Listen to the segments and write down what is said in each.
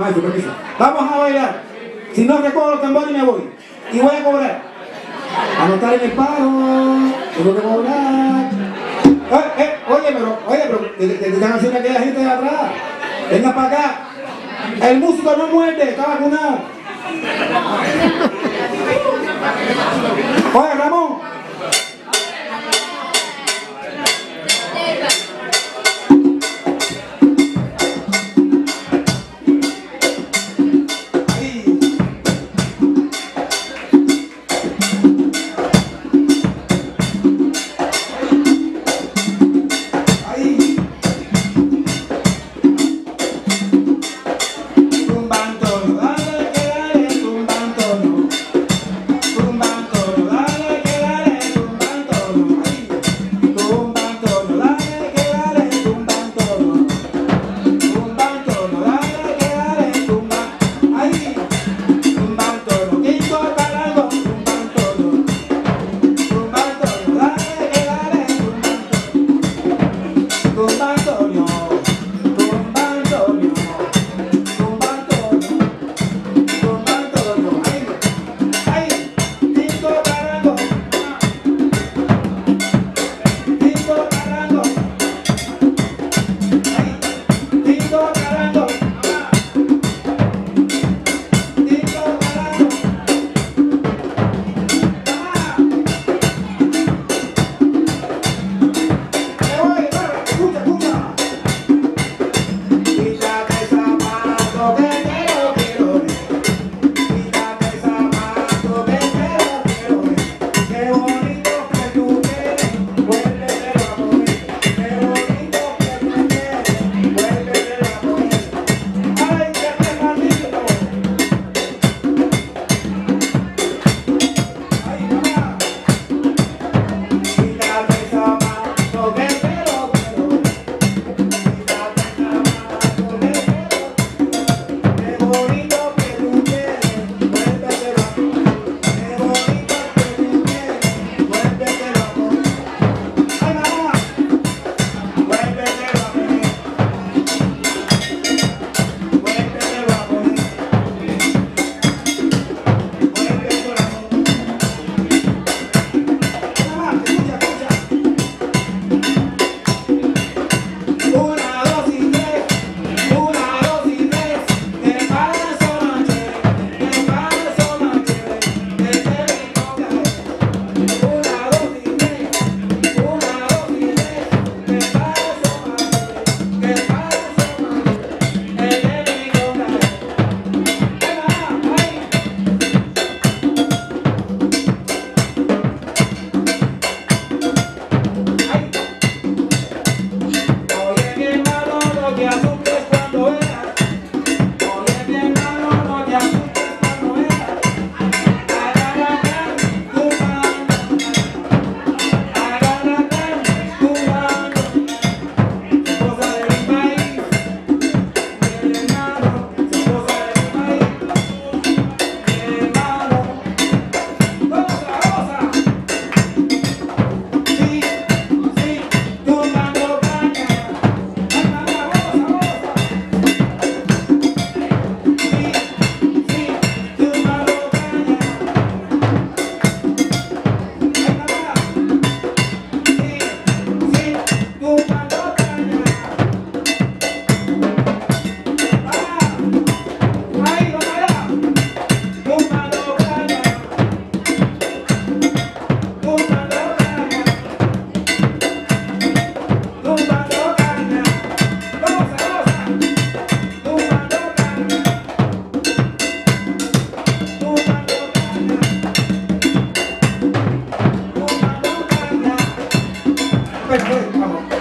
Maestro, permiso. Vamos a bailar. Si no recojo los tambores me voy. Y voy a cobrar. Anotar en el pago. Tengo que cobrar. Oye, pero ¿qué están haciendo aquella gente de atrás? Venga para acá. El músico no muerde, está vacunado. Oye, Ramón.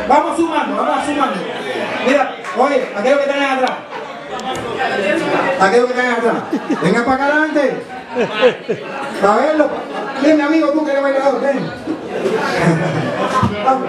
Vamos sumando. Mira, oye, aquellos que están atrás. Aquellos que están atrás. Vengan para acá adelante. Para verlo. Ven, mi amigo, tú que eres bailador, ven. Vamos.